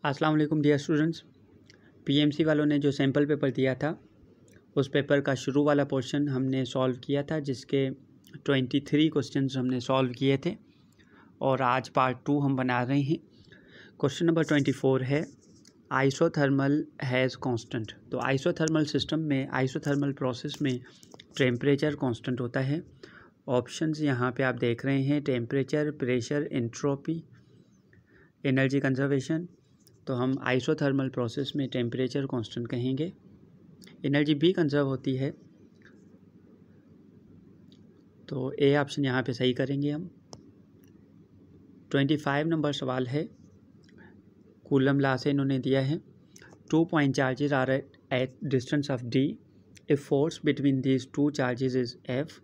अस्सलाम वालेकुम dear students. PMC वालों ने जो सैम्पल पेपर दिया था उस पेपर का शुरू वाला पोर्शन हमने सॉल्व किया था, जिसके 23 क्वेश्चंस हमने सॉल्व किए थे और आज पार्ट 2 हम बना रहे हैं। क्वेश्चन नंबर 24 है आइसोथर्मल हैज़ कांस्टेंट। तो आइसोथर्मल सिस्टम में, आइसोथर्मल प्रोसेस में टेम्परेचर कांस्टेंट होता है। ऑप्शंस यहाँ पे आप देख रहे हैं, temperature, pressure, entropy, energy conservation. तो हम आइसोथर्मल प्रोसेस में टेम्परेचर कांस्टेंट कहेंगे। एनर्जी भी कंजर्व होती है, तो ए ऑप्शन यहाँ पे सही करेंगे हम। 25 नंबर सवाल है, कूलम लॉ से इन्होंने दिया है 2 point charges are at distance of D, if force between these 2 charges is F,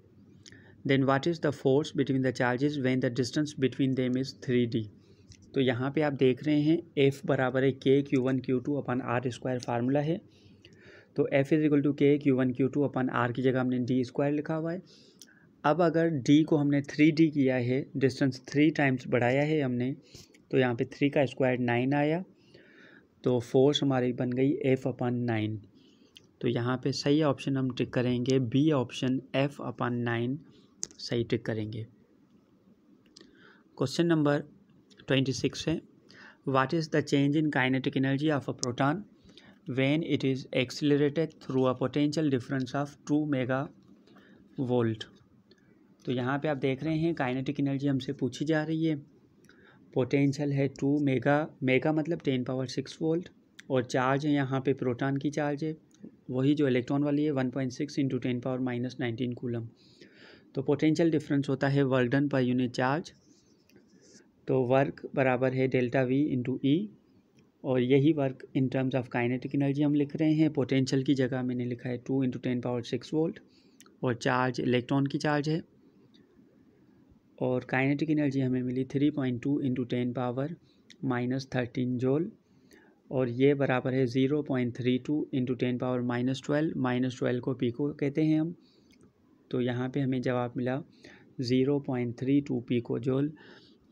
then what is the force between the charges when the distance between them is 3d। तो यहाँ पे आप देख रहे हैं F बराबर है K Q1 Q2 upon R square formula है। तो F is equal to K Q1 Q2 upon R की जगह हमने D स्क्वायर लिखा हुआ है। अब अगर D को हमने 3D किया है, डिस्टेंस 3 टाइम्स बढ़ाया है हमने, तो यहाँ पे 3 का स्क्वायर 9 आया, तो फोर्स हमारी बन गई F अपन 9। तो यहाँ पे सही ऑप्शन हम टिक करेंगे, बी ऑप्शन F अपन 9 सही टिक करेंगे। क्वेश्चन नंबर 26 है, what is the change in kinetic energy of a proton when it is accelerated through a potential difference of 2 megavolt. तो यहाँ पे आप देख रहे हैं काइनेटिक एनर्जी हमसे पूछी जा रही है, पोटेंशियल है 2 मेगा मतलब 10⁻6 वोल्ट, और चार्ज है यहाँ पे प्रोटॉन की चार्ज है वही जो इलेक्ट्रॉन वाली है 1.6 इंटू 10⁻−19 कूलम। तो पोटेंशियल डिफरेंस होता है work done per unit charge, तो वर्क बराबर है डेल्टा वी इंटू ई, और यही work in terms of kinetic energy हम लिख रहे हैं। पोटेंशियल की जगह मैंने लिखा है 2 इंटू 10⁻6 वोल्ट, और चार्ज इलेक्ट्रॉन की चार्ज है, और काइनेटिक एनर्जी हमें मिली 3.2 इंटू 10⁻−13 जूल, और ये बराबर है 0.32 इंटू 10⁻−12, -12 को पीको कहते हैं हम। तो यहाँ पे हमें जवाब मिला 0.32 पीको जूल,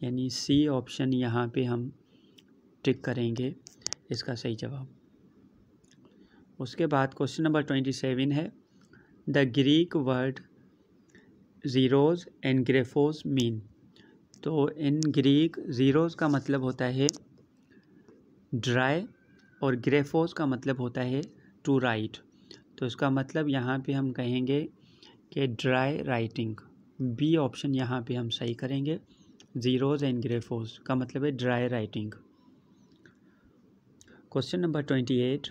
यानी सी ऑप्शन यहाँ पे हम टिक करेंगे इसका सही जवाब। उसके बाद क्वेश्चन नंबर 27 है, the Greek word xeros and graphos mean. तो इन ग्रीक ज़ीरोज़ का मतलब होता है ड्राई और ग्रेफोस का मतलब होता है टू राइट। तो इसका मतलब यहाँ पे हम कहेंगे कि ड्राई राइटिंग। बी ऑप्शन यहाँ पे हम सही करेंगे, ज़ीरोज़ एंड ग्रेफोस का मतलब है dry writing. Question number 28,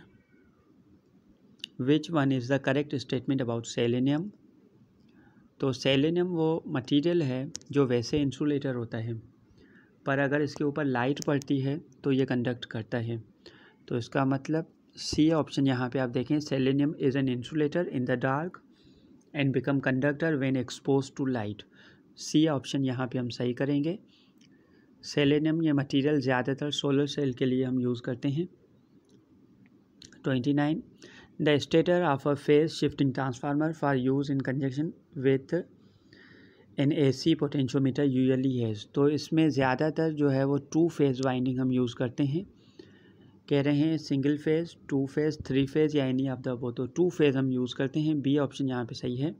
which one is the correct statement about selenium. तो सेलेनियम वो मटेरियल है जो वैसे इंसुलेटर होता है, पर अगर इसके ऊपर लाइट पड़ती है तो ये कंडक्ट करता है। तो इसका मतलब सी ऑप्शन यहाँ पे आप देखें, selenium is an insulator in the dark and become conductor when expose to light. C option यहाँ पे हम सही करेंगे। सेलेनियम ये मटेरियल ज़्यादातर सोलर सेल के लिए हम यूज़ करते हैं। 29, the stator of a phase shifting transformer for use in conjunction with an AC potentiometer usually has. तो इसमें ज़्यादातर जो है वो 2 फेज़ वाइंडिंग हम यूज़ करते हैं। कह रहे हैं सिंगल फेज़, 2 फेज़, 3 फेज़ या एनी ऑफ द वो, तो 2 फेज़ हम यूज़ करते हैं। बी ऑप्शन यहाँ पे सही है।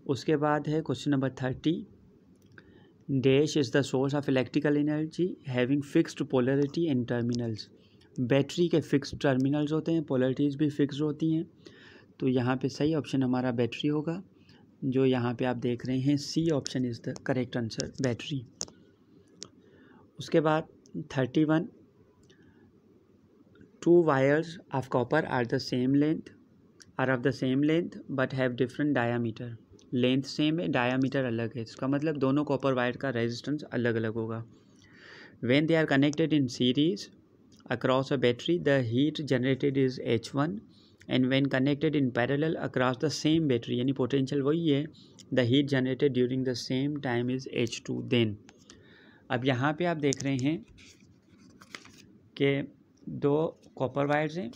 उसके बाद है question number 30, dash is the source of electrical energy having fixed polarity and terminals. Battery के फिक्स्ड टर्मिनल्स होते हैं, पोलरिटीज़ भी फिक्स्ड होती हैं। तो यहाँ पे सही ऑप्शन हमारा बैटरी होगा, जो यहाँ पे आप देख रहे हैं C option is the correct answer, battery. उसके बाद 31, 2 wires of copper are the same length, are of the same length but have different diameter. Length same है, डायामीटर अलग है, इसका मतलब दोनों कॉपर वायर का रेजिस्टेंस अलग अलग होगा। When they are connected in series across a battery the heat generated is H1, and when connected in parallel across the same battery, यानी पोटेंशियल वही है, the heat generated during the same time is H2 then. अब यहाँ पे आप देख रहे हैं कि 2 कॉपर वायर्स हैं,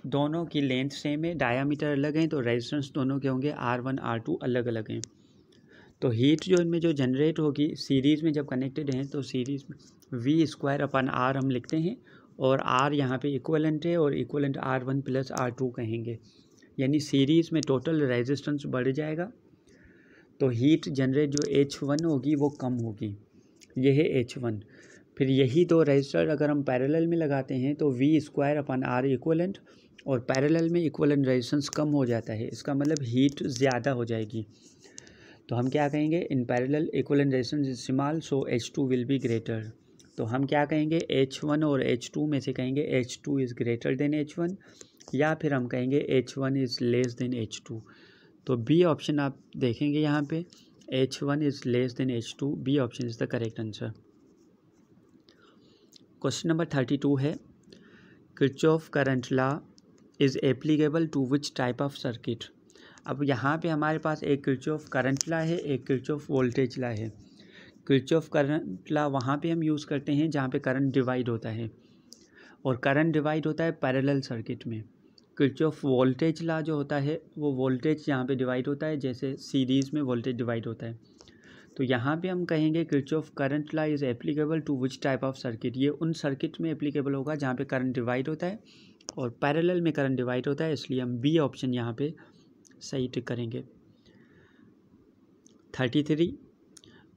दोनों की लेंथ सेम है, डायामीटर अलग हैं, तो रेजिस्टेंस दोनों के होंगे R1 R2 अलग अलग हैं। तो हीट जो इनमें जो जनरेट होगी सीरीज़ में जब कनेक्टेड हैं तो सीरीज़ में V²/R हम लिखते हैं और R यहाँ पे इक्वलेंट है और इक्वलेंट R1 + R2 कहेंगे, यानी सीरीज़ में टोटल रेजिस्टेंस बढ़ जाएगा तो हीट जनरेट जो H1 होगी वो कम होगी, ये है H1। फिर यही दो रेजिस्टर अगर हम पैरेलल में लगाते हैं तो V²/R इक्वलेंट और पैरेलल में इक्वलेंट रेजिस्टेंस कम हो जाता है, इसका मतलब हीट ज़्यादा हो जाएगी। तो हम क्या कहेंगे, in parallel equivalent resistance is small so H2 will be greater. तो हम क्या कहेंगे, H1 और H2 में से कहेंगे H2 is greater than H1 या फिर हम कहेंगे H1 is less than H2। तो बी ऑप्शन आप देखेंगे यहाँ पे H1 is less than H2, B option is the correct answer. Question number 32 है, Kirchhoff current law is applicable to which type of circuit. अब यहाँ पे हमारे पास एक किरचॉफ करंट लॉ है, एक किरचॉफ वोल्टेज लॉ है। किरचॉफ करंट लॉ वहाँ पे हम यूज़ करते हैं जहाँ पे करंट डिवाइड होता है और करंट डिवाइड होता है पैरेलल सर्किट में। किरचॉफ वोल्टेज लॉ जो होता है वो वोल्टेज यहाँ पे डिवाइड होता है जैसे सीरीज़ में वोल्टेज डिवाइड होता है। तो यहाँ पे हम कहेंगे Kirchhoff current law is applicable to which type of circuit, ये उन सर्किट में एप्लीकेबल होगा जहाँ पे करंट डिवाइड होता है और पैरेलल में करंट डिवाइड होता है, इसलिए हम बी ऑप्शन यहाँ पे सही टिक करेंगे। 33,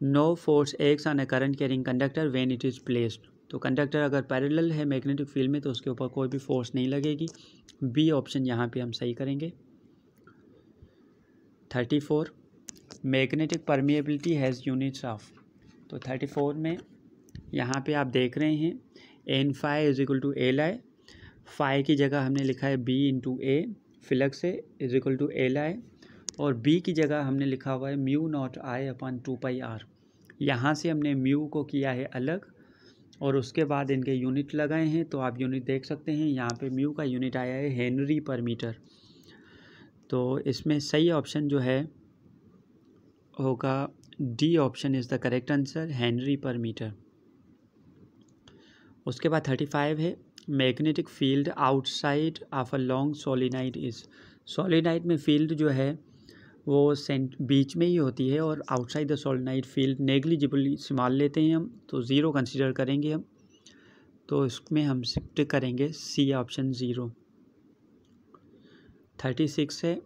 no force acts on a current carrying conductor when it is placed. तो कंडक्टर अगर पैरेलल है मैग्नेटिक फील्ड में तो उसके ऊपर कोई भी फोर्स नहीं लगेगी, बी ऑप्शन यहाँ पे हम सही करेंगे। 34, magnetic permeability has units of. तो 34 में यहाँ पे आप देख रहे हैं N∅ = Li, फाई की जगह हमने लिखा है B × A, फ्लक्स है = Li और B की जगह हमने लिखा हुआ है μ0I/2πr। यहाँ से हमने म्यू को किया है अलग और उसके बाद इनके यूनिट लगाए हैं, तो आप यूनिट देख सकते हैं यहाँ पे म्यू का यूनिट आया है हेनरी पर मीटर। तो इसमें सही ऑप्शन जो है होगा D option is the correct answer, Henry पर मीटर। उसके बाद 35 है, magnetic field outside of a long solenoid is. Solenoid में फील्ड जो है वो बीच में ही होती है और outside the solenoid field negligibly small लेते हैं हम, तो ज़ीरो कंसीडर करेंगे हम, तो इसमें हम शिफ्ट करेंगे सी ऑप्शन 0। 36 है,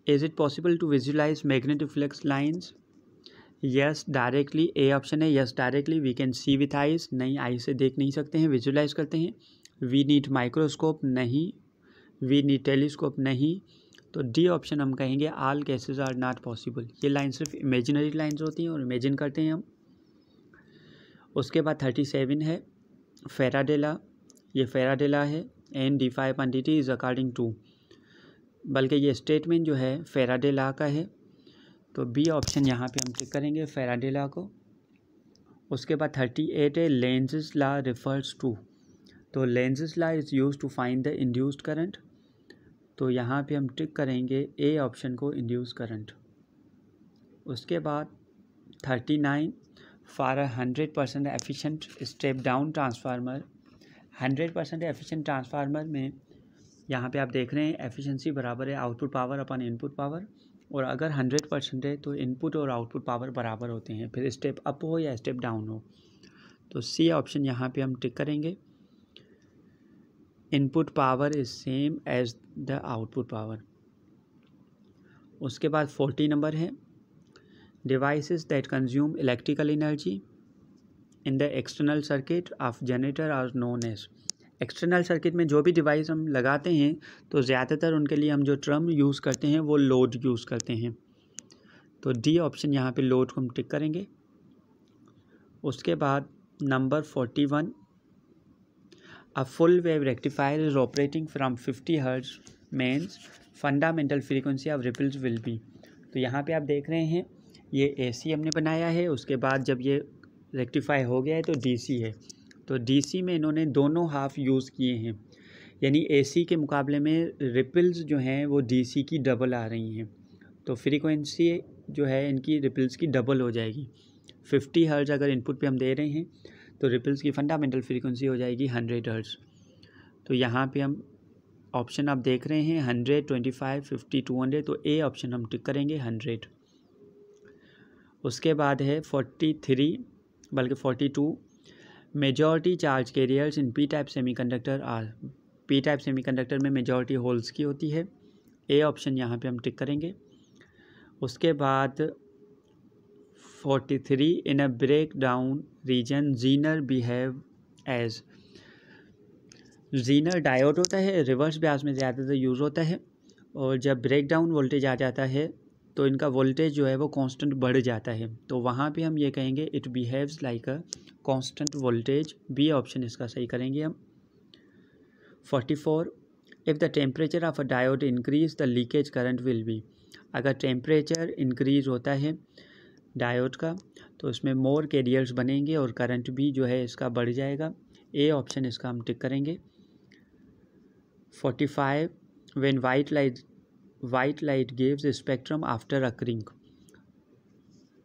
is it possible to visualize magnetic flux lines. Yes directly, A option है yes directly, we can see with eyes, नहीं आई से देख नहीं सकते हैं, विजुलाइज करते हैं। वी नीड माइक्रोस्कोप, नहीं। वी नीड टेलीस्कोप, नहीं। तो डी ऑप्शन हम कहेंगे all cases are not possible, ये लाइन सिर्फ इमेजिनरी लाइन्स होती हैं और इमेजिन करते हैं हम। उसके बाद 37 है, फैराडे लॉ, ये फैराडे लॉ है N d∅/dt is according to, बल्कि ये स्टेटमेंट जो है फैराडे लॉ का है, तो बी ऑप्शन यहाँ पे हम टिक करेंगे फैराडे लॉ को। उसके बाद 38 है, लेंज़ लॉ रिफर्स टू। तो Lenz law is use to find the induced current, तो यहाँ पे हम टिक करेंगे ए ऑप्शन को, इंड्यूस करंट। उसके बाद 39, for a 100% efficient step down transformer. 100% efficient transformer में यहाँ पे आप देख रहे हैं एफिशिएंसी बराबर है आउटपुट पावर अपन इनपुट पावर, और अगर 100% है तो इनपुट और आउटपुट पावर बराबर होते हैं, फिर स्टेप अप हो या स्टेप डाउन हो। तो सी ऑप्शन यहाँ पे हम टिक करेंगे, input power is same as the output power. उसके बाद 40 नंबर है, devices that consume electrical energy in the external circuit of generator are known as. External circuit में जो भी डिवाइस हम लगाते हैं तो ज़्यादातर उनके लिए हम जो टर्म यूज़ करते हैं वो लोड यूज़ करते हैं, तो डी ऑप्शन यहाँ पे लोड को हम टिक करेंगे। उसके बाद number 41, a full wave rectifier is operating from 50 hertz means fundamental frequency of ripples will be. तो यहाँ पे आप देख रहे हैं ये एसी हमने बनाया है, उसके बाद जब ये रेक्टिफाई हो गया है तो डीसी है, तो डीसी में इन्होंने दोनों हाफ यूज़ किए हैं, यानी एसी के मुकाबले में रिपल्स जो हैं वो डीसी की डबल आ रही हैं, तो फ्रीक्वेंसी जो है इनकी रिपल्स की डबल हो जाएगी। 50 हर्ट्ज अगर इनपुट पे हम दे रहे हैं तो रिपल्स की फंडामेंटल फ्रीक्वेंसी हो जाएगी 100 हर्ट्ज। तो यहाँ पे हम ऑप्शन आप देख रहे हैं 100, 25, 50, 200, तो ए ऑप्शन हम टिक करेंगे 100। उसके बाद है 43 बल्कि 42 majority charge carriers in P type semiconductor are. P type semiconductor में मेजॉरिटी होल्स की होती है। ए ऑप्शन यहाँ पे हम टिक करेंगे। उसके बाद 43 in a break down region Zener behave as. Zener diode होता है, रिवर्स ब्यास में ज़्यादातर यूज़ होता है, और जब ब्रेक डाउन वोल्टेज आ जाता है तो इनका वोल्टेज जो है वो कांस्टेंट बढ़ जाता है, तो वहाँ पे हम ये कहेंगे it behaves like a constant voltage. B option इसका सही करेंगे हम। 44 if the temperature of a diode increase the leakage current will be. अगर टेम्परेचर इंक्रीज होता है डायोड का तो इसमें मोर कैरियर्स बनेंगे और करंट भी जो है इसका बढ़ जाएगा। ए ऑप्शन इसका हम टिक करेंगे। 45 when white light gives spectrum after occurring.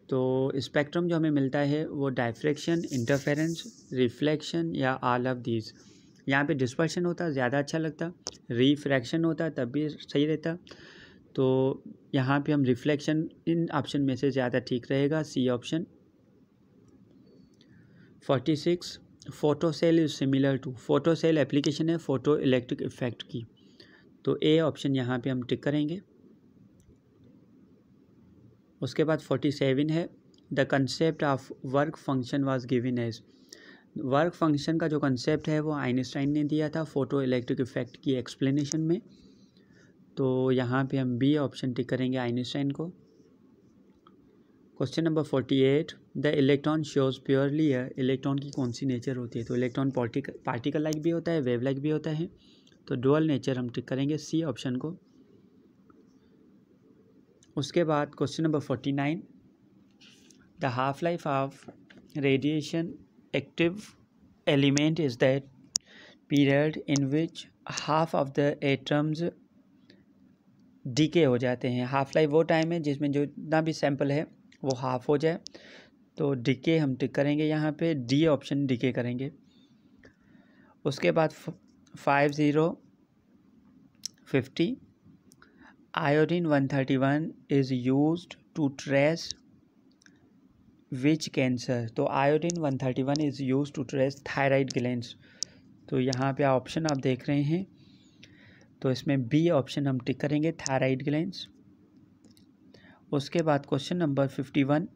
तो स्पेक्ट्रम जो हमें मिलता है वो डायफ्रैक्शन, इंटरफेरेंस, रिफ्लेक्शन या ऑल ऑफ दीज। यहाँ पे डिस्पर्शन होता ज़्यादा अच्छा लगता, रिफ्रैक्शन होता तब भी सही रहता, तो यहाँ पे हम रिफ्लेक्शन इन ऑप्शन में से ज़्यादा ठीक रहेगा, C option. 46 photo cell is similar to. Photo cell application है फोटो इलेक्ट्रिक इफेक्ट की, तो ए ऑप्शन यहाँ पे हम टिक करेंगे। उसके बाद 47 है the concept of work function was given as. Work function का जो कंसेप्ट है वो आइंस्टाइन ने दिया था फोटो इलेक्ट्रिक इफेक्ट की एक्सप्लेनेशन में, तो यहाँ पे हम बी ऑप्शन टिक करेंगे आइंस्टाइन को। Question number 48 the electron shows purely है। इलेक्ट्रॉन की कौन सी नेचर होती है? तो इलेक्ट्रॉन पार्टिकल लाइक भी होता है, वेव लाइक भी होता है, तो डुअल नेचर हम टिक करेंगे, सी ऑप्शन को। उसके बाद question number 49 the half life of radiation active element is that period in which half of the atoms decay हो जाते हैं। हाफ लाइफ वो टाइम है जिसमें जो जितना भी सैंपल है वो हाफ हो जाए, तो डीके हम टिक करेंगे यहाँ पे, डी ऑप्शन डीके करेंगे। उसके बाद 50 iodine 131 is used to trace which cancer. तो iodine 131 is used to trace thyroid glands, तो यहाँ पे ऑप्शन आप देख रहे हैं, तो इसमें बी ऑप्शन हम टिक करेंगे, थायराइड ग्लैंड्स। उसके बाद question number 51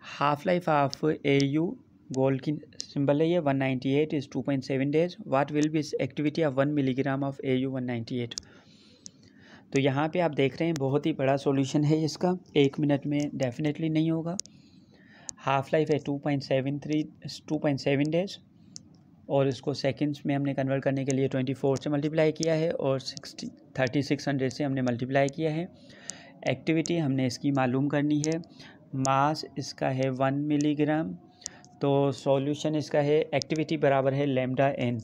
half life of AU gold की सिंबल है ये 198 is 2.7 days. What will be activity of 1 milligram of AU 198। तो यहाँ पे आप देख रहे हैं बहुत ही बड़ा सॉल्यूशन है इसका, 1 मिनट में डेफिनेटली नहीं होगा। हाफ लाइफ है 2.7 डेज, और इसको सेकंड्स में हमने कन्वर्ट करने के लिए 24 से मल्टीप्लाई किया है और 3600 से हमने मल्टीप्लाई किया है। एक्टिविटी हमने इसकी मालूम करनी है, मास इसका है 1 मिलीग्राम, तो सॉल्यूशन इसका है एक्टिविटी बराबर है लैम्डा n।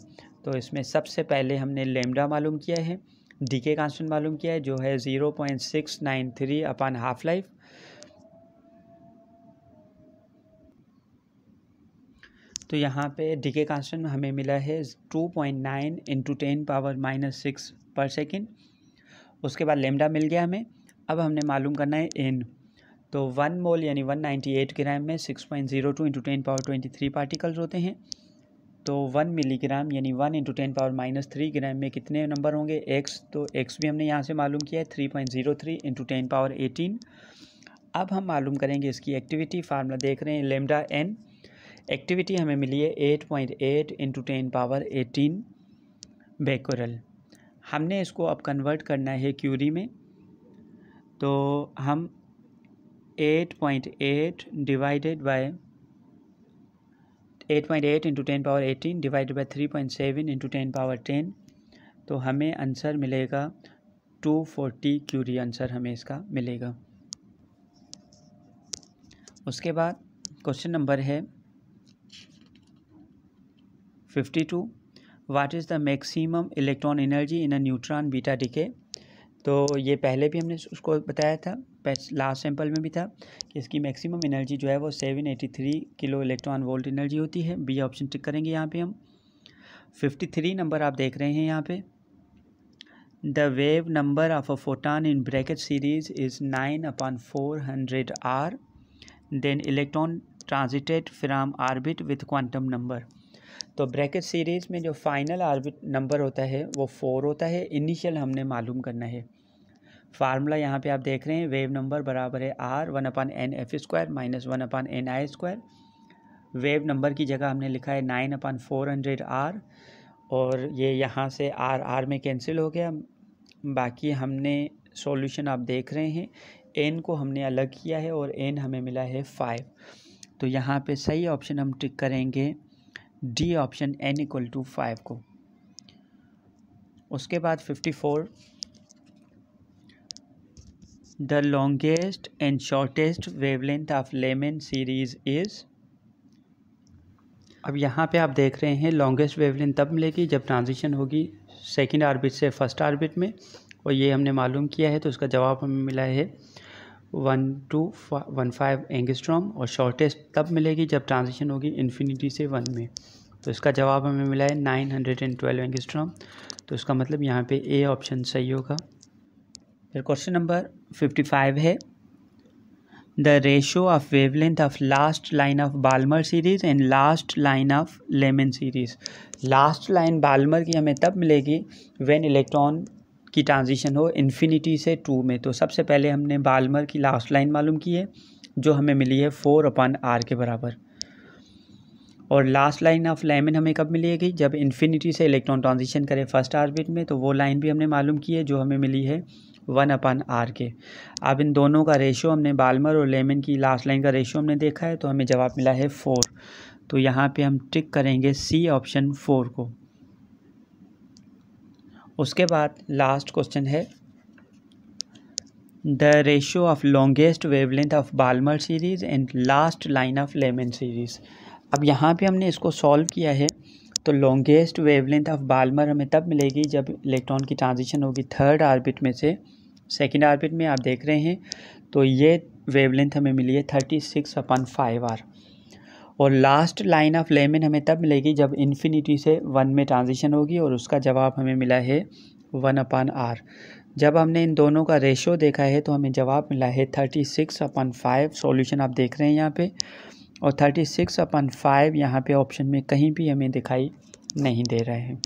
तो इसमें सबसे पहले हमने लैम्डा मालूम किया है, डीके कांस्टेंट मालूम किया है जो है 0.693 अपॉन हाफ लाइफ। तो यहाँ पे डीके कांस्टेंट हमें मिला है 2.9 इंटू 10⁻⁻6 पर सेकेंड। उसके बाद लेमडा मिल गया हमें, अब हमने मालूम करना है एन। तो 1 मोल यानी 198 ग्राम में 6.02 इंटू 10⁻23 पार्टिकल्स होते हैं, तो 1 मिलीग्राम यानी 1 इंटू 10⁻³ ग्राम में कितने नंबर होंगे? एक्स, तो एक्स भी हमने यहाँ से मालूम किया है 3.03 इंटू 10⁻18। अब हम मालूम करेंगे इसकी एक्टिविटी, फार्मूला देख रहे हैं लेमडा एन। एक्टिविटी हमें मिली है 8.8 इंटू 10⁻18 बेकोरल। हमने इसको अब कन्वर्ट करना है क्यूरी में, तो हम 8.8 divided by 8.8 into 10⁻18 divided by 3.7 into 10⁻10, तो हमें आंसर मिलेगा 240 क्यूरी आंसर हमें इसका मिलेगा। उसके बाद क्वेश्चन नंबर है 52 what is the maximum electron energy in a neutron beta decay. तो ये पहले भी हमने उसको बताया था, लास्ट सैंपल में भी था कि इसकी मैक्सिमम एनर्जी जो है वो 783 किलो इलेक्ट्रॉन वोल्ट एनर्जी होती है। बी ऑप्शन टिक करेंगे यहाँ पे हम। 53 नंबर आप देख रहे हैं यहाँ पे, the wave number of a photon in Brackett series is 9/400 R। Then electron transited from orbit with quantum number. तो ब्रैकेट सीरीज़ में जो फाइनल ऑर्बिट नंबर होता है वो 4 होता है। इनिशियल हमने मालूम करना है। फार्मूला यहाँ पे आप देख रहे हैं, वेव नंबर बराबर है R 1/n(f²) - 1/ni²। Wave number की जगह हमने लिखा है 9/400 R, और ये यहाँ से R में कैंसिल हो गया। बाकी हमने सॉल्यूशन आप देख रहे हैं, n को हमने अलग किया है और n हमें मिला है 5। तो यहाँ पे सही ऑप्शन हम टिक करेंगे डी ऑप्शन, n = 5 को। उसके बाद 54, the longest and shortest wavelength of Lyman series is. अब यहाँ पे आप देख रहे हैं लॉन्गेस्ट वेवलेंथ तब मिलेगी जब ट्रांजिशन होगी सेकंड ऑर्बिट से फर्स्ट ऑर्बिट में, और ये हमने मालूम किया है। तो उसका जवाब हमें मिला है 1215 एंगस्ट्रॉम, और शॉर्टेस्ट तब मिलेगी जब ट्रांजिशन होगी इन्फिनिटी से 1 में। तो इसका जवाब हमें मिला है 912 एंगस्ट्रॉम। तो इसका मतलब यहाँ पे ए ऑप्शन सही होगा। फिर क्वेश्चन नंबर 55 है, the ratio of wavelength of last line of Balmer series and last line of Lyman series. Last line Balmer की हमें तब मिलेगी व्हेन इलेक्ट्रॉन की ट्रांजिशन हो इन्फिनिटी से 2 में। तो सबसे पहले हमने बाल्मर की लास्ट लाइन मालूम की है, जो हमें मिली है 4/r के बराबर। और लास्ट लाइन ऑफ लेमन हमें कब मिलेगी, जब इन्फिनिटी से इलेक्ट्रॉन ट्रांजिशन करे फर्स्ट ऑर्बिट में। तो वो लाइन भी हमने मालूम की है, जो हमें मिली है 1/r के। अब इन दोनों का रेशो हमने बाल्मर और लेमन की लास्ट लाइन का रेशो हमने देखा है, तो हमें जवाब मिला है 4। तो यहाँ पे हम टिक करेंगे सी ऑप्शन 4 को। उसके बाद लास्ट क्वेश्चन है, the ratio of longest wavelength of Balmer series and last line of Lyman series. अब यहाँ पे हमने इसको सॉल्व किया है। तो लॉन्गेस्ट वेवलेंथ ऑफ बाल्मर हमें तब मिलेगी जब इलेक्ट्रॉन की ट्रांजिशन होगी थर्ड ऑर्बिट में से सेकंड ऑर्बिट में। आप देख रहे हैं, तो ये वेवलेंथ हमें मिली है 36/5R। और लास्ट लाइन ऑफ लेमन हमें तब मिलेगी जब इन्फिनिटी से 1 में ट्रांजिशन होगी, और उसका जवाब हमें मिला है 1/r। जब हमने इन दोनों का रेशो देखा है तो हमें जवाब मिला है 36/5। सॉल्यूशन आप देख रहे हैं यहाँ पे, और 36/5 यहाँ पे ऑप्शन में कहीं भी हमें दिखाई नहीं दे रहे हैं।